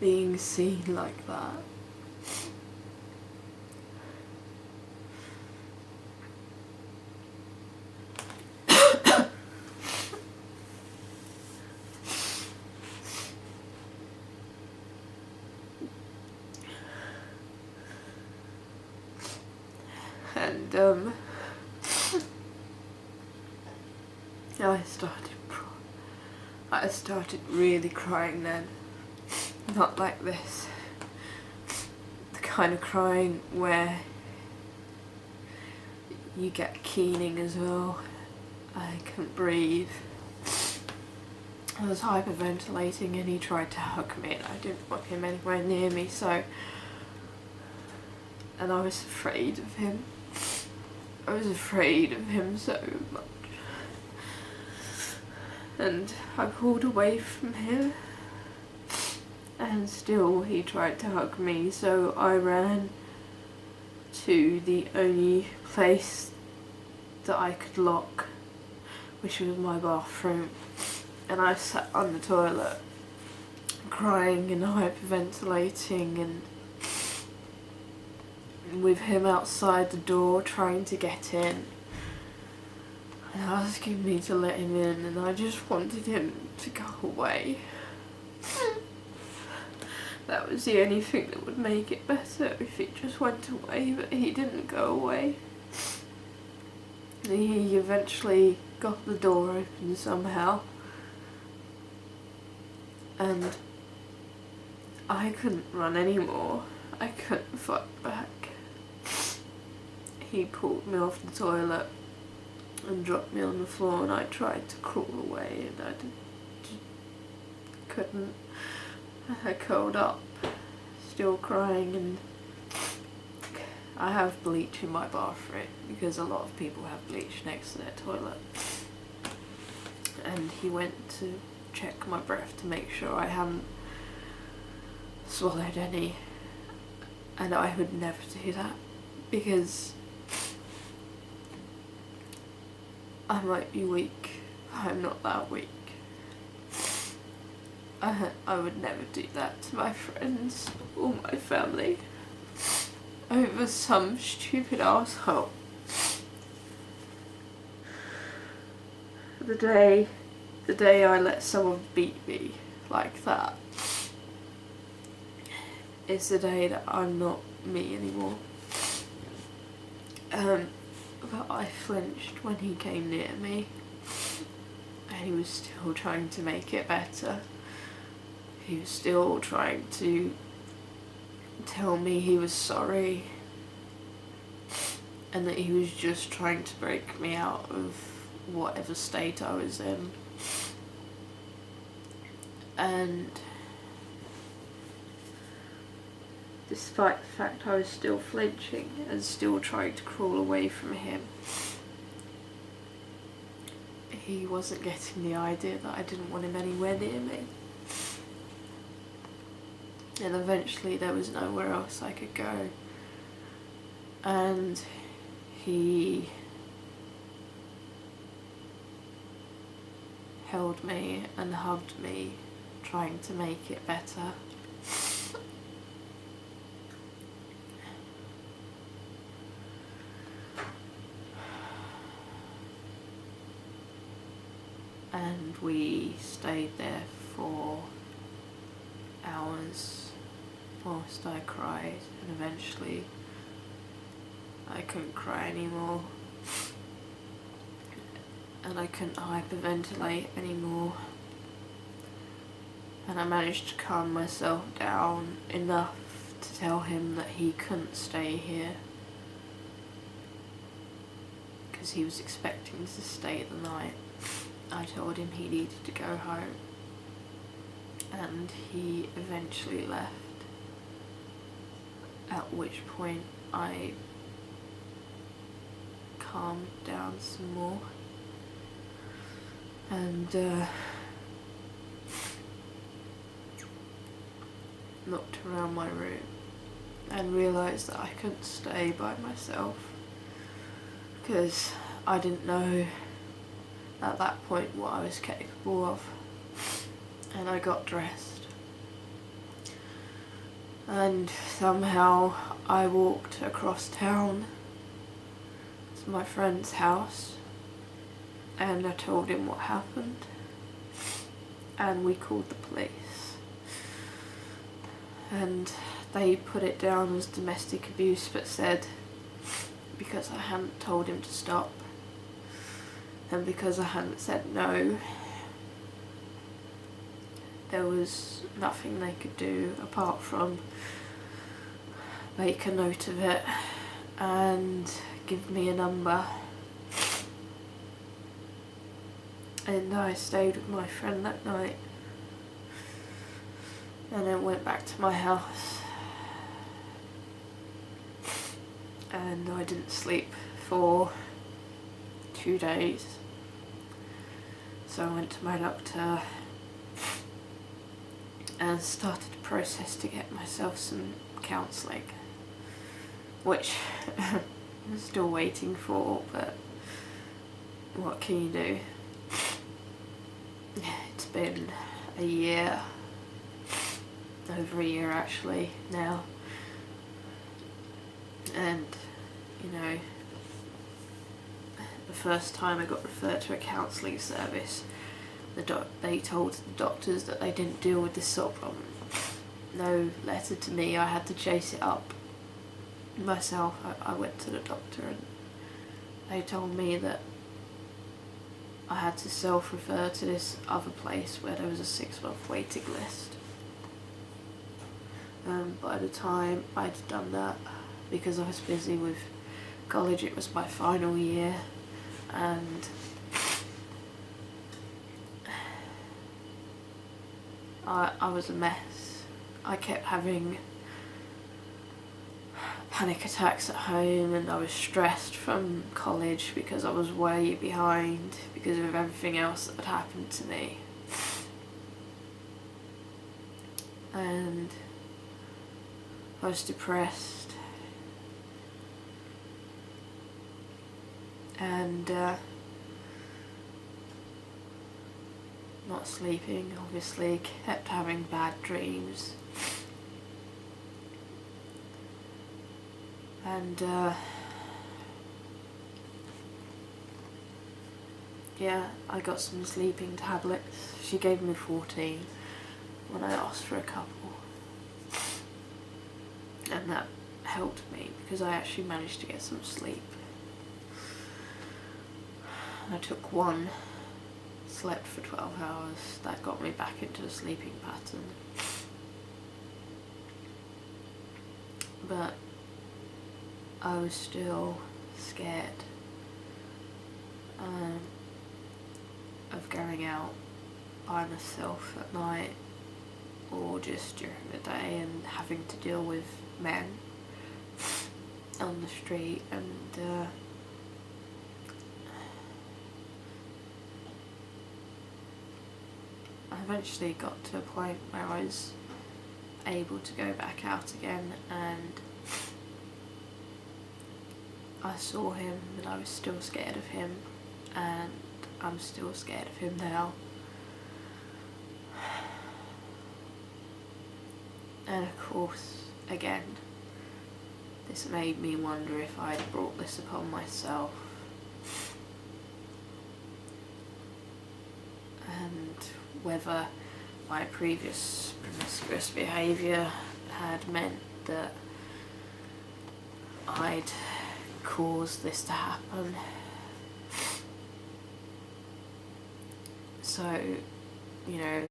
being seen like that. And I started really crying then. Not like this. The kind of crying where you get keening as well. I couldn't breathe. I was hyperventilating and he tried to hug me and I didn't want him anywhere near me, and I was afraid of him. I was afraid of him so much. And I pulled away from him and still he tried to hug me, so I ran to the only place that I could lock, which was my bathroom, and I sat on the toilet crying and hyperventilating, and with him outside the door trying to get in and asking me to let him in, and I just wanted him to go away. That was the only thing that would make it better, if he just went away, but he didn't go away. He eventually got the door open somehow, and I couldn't run anymore. I couldn't fight back. He pulled me off the toilet and dropped me on the floor, and I tried to crawl away and I just couldn't. I curled up, still crying, and I have bleach in my bathroom because a lot of people have bleach next to their toilet. And he went to check my breath to make sure I hadn't swallowed any, and I would never do that because I might be weak. I'm not that weak. I would never do that to my friends or my family over some stupid asshole. The day I let someone beat me like that is the day that I'm not me anymore. But I flinched when he came near me, and he was still trying to make it better. He was still trying to tell me he was sorry and that he was just trying to break me out of whatever state I was in. And despite the fact I was still flinching and still trying to crawl away from him, he wasn't getting the idea that I didn't want him anywhere near me. And eventually there was nowhere else I could go. And he held me and hugged me, trying to make it better. And we stayed there for hours whilst I cried, and eventually I couldn't cry anymore and I couldn't hyperventilate anymore, and I managed to calm myself down enough to tell him that he couldn't stay here because he was expecting to stay the night. I told him he needed to go home, and he eventually left, at which point I calmed down some more and looked around my room and realised that I couldn't stay by myself because I didn't know at that point what I was capable of. And I got dressed And somehow I walked across town to my friend's house and I told him what happened, and we called the police, and they put it down as domestic abuse, but said because I hadn't told him to stop and because I hadn't said no, there was nothing they could do apart from make a note of it and give me a number. And I stayed with my friend that night and then went back to my house, and I didn't sleep for 2 days, so I went to my doctor and started a process to get myself some counselling, which I'm still waiting for, but what can you do? It's been a year, over a year actually now, and you know, the first time I got referred to a counselling service, they told the doctors that they didn't deal with this sort of problem. No letter to me, I had to chase it up myself. I went to the doctor and they told me that I had to self-refer to this other place where there was a 6-month waiting list. By the time I'd done that, because I was busy with college, it was my final year, and I was a mess. I kept having panic attacks at home, and I was stressed from college because I was way behind because of everything else that had happened to me. And I was depressed, and not sleeping, obviously, kept having bad dreams, and yeah, I got some sleeping tablets. She gave me 14 when I asked for a couple, and that helped me because I actually managed to get some sleep. I took one, slept for 12 hours, that got me back into a sleeping pattern. But I was still scared of going out by myself at night or just during the day and having to deal with men on the street, and I eventually got to a point where I was able to go back out again, and I saw him and I was still scared of him, and I'm still scared of him now. And of course, again, this made me wonder if I'd brought this upon myself, and whether my previous promiscuous behaviour had meant that I'd caused this to happen. So, you know,